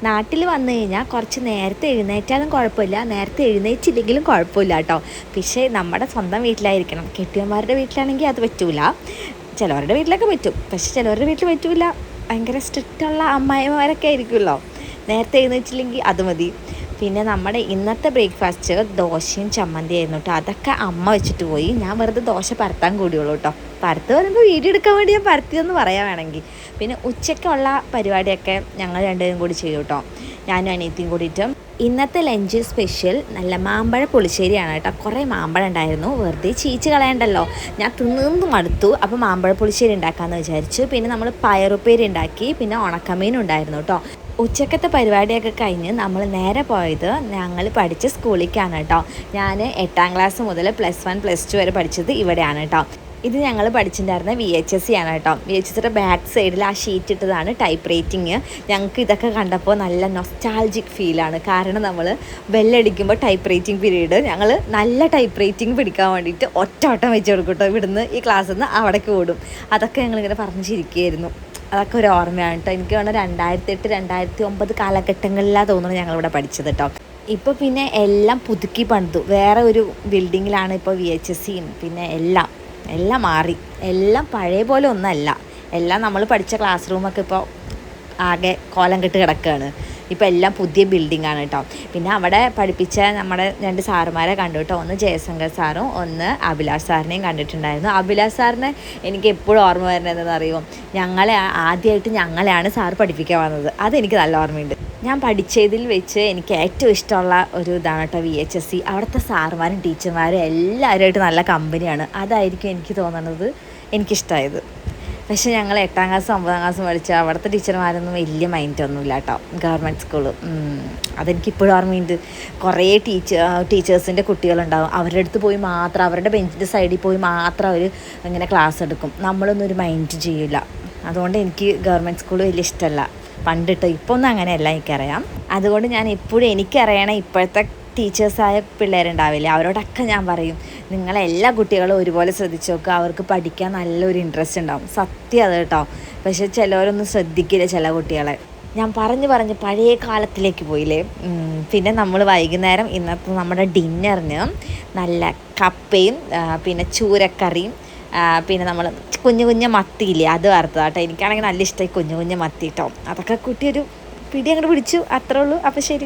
നാട്ടിൽ വന്നു കഴിഞ്ഞാൽ കുറച്ച് നേരത്തെ എഴുന്നേറ്റാലും കുഴപ്പമില്ല, നേരത്തെ എഴുന്നേറ്റില്ലെങ്കിലും കുഴപ്പമില്ല കേട്ടോ. പക്ഷേ നമ്മുടെ സ്വന്തം വീട്ടിലായിരിക്കണം. കെട്ടിയന്മാരുടെ വീട്ടിലാണെങ്കിൽ അത് പറ്റൂല. ചിലവരുടെ വീട്ടിലൊക്കെ പറ്റും, പക്ഷെ ചിലവരുടെ വീട്ടിൽ പറ്റൂല. ഭയങ്കര സ്ട്രിക്റ്റുള്ള അമ്മായിമാരൊക്കെ ആയിരിക്കുമല്ലോ. നേരത്തെ എഴുന്നേറ്റില്ലെങ്കിൽ അത് മതി. പിന്നെ നമ്മുടെ ഇന്നത്തെ ബ്രേക്ക്ഫാസ്റ്റ് ദോശയും ചമ്മന്തി ആയിരുന്നു കേട്ടോ. അതൊക്കെ അമ്മ വെച്ചിട്ട് പോയി. ഞാൻ വെറുതെ ദോശ പരത്താൻ കൂടിയുള്ളൂ കേട്ടോ. പരത്ത് പറയുമ്പോൾ വീഡിയോ എടുക്കാൻ വേണ്ടി ഞാൻ പരത്തിയെന്ന് പറയാൻ വേണമെങ്കിൽ. പിന്നെ ഉച്ചയ്ക്കുള്ള പരിപാടിയൊക്കെ ഞങ്ങൾ രണ്ടുപേരും കൂടി ചെയ്യും കേട്ടോ, ഞാനും അനിയത്തിയും കൂടിയിട്ട്. ഇന്നത്തെ ലഞ്ച് സ്പെഷ്യൽ നല്ല മാമ്പഴ പുളിശ്ശേരിയാണ് കേട്ടോ. കുറേ മാമ്പഴം ഉണ്ടായിരുന്നു, വെറുതെ ചീച്ച് കളയണ്ടല്ലോ, ഞാൻ തിന്നു മടുത്തു. അപ്പോൾ മാമ്പഴ പുളിശ്ശേരി ഉണ്ടാക്കാമെന്ന് വിചാരിച്ചു. പിന്നെ നമ്മൾ പയറുപ്പേരി ഉണ്ടാക്കി, പിന്നെ ഉണക്കമീൻ ഉണ്ടായിരുന്നു കേട്ടോ. ഉച്ചക്കത്തെ പരിപാടിയൊക്കെ കഴിഞ്ഞ് നമ്മൾ നേരെ പോയത് ഞങ്ങൾ പഠിച്ച സ്കൂളിലേക്കാണ് കേട്ടോ. ഞാൻ 8ാം ക്ലാസ് മുതൽ +1 +2 വരെ പഠിച്ചത് ഇവിടെയാണ് കേട്ടോ. ഇത് ഞങ്ങൾ പഠിച്ചിട്ടുണ്ടായിരുന്ന VHSC ആണ് കേട്ടോ. VHSCയുടെ ബാക്ക് സൈഡിൽ ആ ഷീറ്റ് ഇട്ടതാണ് ടൈപ്പ് റൈറ്റിങ്. ഞങ്ങൾക്ക് ഇതൊക്കെ കണ്ടപ്പോൾ നല്ല നൊസ്റ്റാൾജിക് ഫീലാണ്. കാരണം നമ്മൾ ബെല്ലടിക്കുമ്പോൾ ടൈപ്പ് റൈറ്റിംഗ് പീരീഡ് ഞങ്ങൾ നല്ല ടൈപ്പ് റൈറ്റിംഗ് പിടിക്കാൻ വേണ്ടിയിട്ട് ഒറ്റ വെച്ച് കൊടുക്കും കേട്ടോ. ഇവിടുന്ന് ഈ ക്ലാസ്സിൽ നിന്ന് അവിടേക്ക് ഓടും. അതൊക്കെ ഞങ്ങളിങ്ങനെ പറഞ്ഞിരിക്കുകയായിരുന്നു. അതൊക്കെ ഒരു ഓർമ്മയാണ് കേട്ടോ. എനിക്ക് തോന്നുന്നു 2008 2009 കാലഘട്ടങ്ങളിലാണ് തോന്നുന്നു ഞങ്ങളിവിടെ പഠിച്ചത് കേട്ടോ. ഇപ്പോൾ പിന്നെ എല്ലാം പുതുക്കി പണിതു, വേറെ ഒരു ബിൽഡിങ്ങിലാണ് ഇപ്പോൾ VHSCയും. പിന്നെ എല്ലാം മാറി, എല്ലാം പഴയ പോലെ ഒന്നല്ല. എല്ലാം നമ്മൾ പഠിച്ച ക്ലാസ് റൂമൊക്കെ ഇപ്പോൾ ആകെ കോലം കെട്ട് കിടക്കുകയാണ്. ഇപ്പോൾ എല്ലാം പുതിയ ബിൽഡിങ്ങാണ് കേട്ടോ. പിന്നെ അവിടെ പഠിപ്പിച്ച നമ്മുടെ 2 സാറുമാരെ കണ്ടു കേട്ടോ. ഒന്ന് ജയശങ്കർ സാറും ഒന്ന് അഭിലാഷ് സാറിനെയും കണ്ടിട്ടുണ്ടായിരുന്നു. അഭിലാഷ് സാറിനെ എനിക്ക് എപ്പോഴും ഓർമ്മ വരുന്നതെന്ന് അറിയുമോ, ഞങ്ങളെയാണ് സാറ് പഠിപ്പിക്കാൻ വന്നത്. അതെനിക്ക് നല്ല ഓർമ്മയുണ്ട്. ഞാൻ പഠിച്ചതിൽ വെച്ച് എനിക്ക് ഏറ്റവും ഇഷ്ടമുള്ള ഒരു ഇതാണ് കേട്ടോ VHSC. അവിടുത്തെ സാറുമാരും ടീച്ചർമാരും എല്ലാവരുമായിട്ട് നല്ല കമ്പനിയാണ്. അതായിരിക്കും എനിക്ക് തോന്നുന്നത് എനിക്കിഷ്ടമായത്. പക്ഷേ ഞങ്ങൾ 8ാം ക്ലാസ് 9ാം ക്ലാസ് പഠിച്ച അവിടുത്തെ ടീച്ചർമാരൊന്നും വലിയ മൈൻഡൊന്നുമില്ല കേട്ടോ. ഗവൺമെൻറ് സ്കൂള് അതെനിക്കിപ്പോഴും ഓർമ്മയുണ്ട്. കുറേ ടീച്ചേഴ്സിൻ്റെ കുട്ടികളുണ്ടാവും. അവരുടെ അടുത്ത് പോയി മാത്രം, അവരുടെ ബെഞ്ചിൻ്റെ സൈഡിൽ പോയി മാത്രം അവർ ഇങ്ങനെ ക്ലാസ് എടുക്കും. നമ്മളൊന്നും ഒരു മൈൻഡ് ചെയ്യില്ല. അതുകൊണ്ട് എനിക്ക് ഗവൺമെൻറ് സ്കൂൾ വലിയ ഇഷ്ടമല്ല പണ്ടിട്ട്. ഇപ്പോൾ ഒന്നും അങ്ങനെയല്ല, എനിക്കറിയാം. അതുകൊണ്ട് ഞാൻ എപ്പോഴും എനിക്കറിയണ ഇപ്പോഴത്തെ ടീച്ചേഴ്സായ പിള്ളേരുണ്ടാവില്ലേ, അവരോടൊക്കെ ഞാൻ പറയും, നിങ്ങളെല്ലാ കുട്ടികളും ഒരുപോലെ ശ്രദ്ധിച്ച് നോക്കുക, അവർക്ക് പഠിക്കാൻ നല്ലൊരു ഇൻട്രസ്റ്റ് ഉണ്ടാവും. സത്യം അത് കേട്ടോ. പക്ഷെ ചിലവരൊന്നും ശ്രദ്ധിക്കില്ല ചില കുട്ടികളെ. ഞാൻ പറഞ്ഞ് പഴയ കാലത്തിലേക്ക് പോയില്ലേ. പിന്നെ നമ്മൾ വൈകുന്നേരം ഇന്നത്തെ നമ്മുടെ ഡിന്നറിന് നല്ല കപ്പയും പിന്നെ ചൂരക്കറിയും പിന്നെ നമ്മൾ കുഞ്ഞു മത്തിയില്ലേ, അത് വറുത്തതാട്ടോ. എനിക്കാണെങ്കിൽ നല്ല ഇഷ്ടമായി കുഞ്ഞു മത്തി കേട്ടോ. അതൊക്കെ കൂട്ടി ഒരു പിടി അങ്ങോട്ട് പിടിച്ചു, അത്രേ ഉള്ളൂ. അപ്പോൾ ശരി.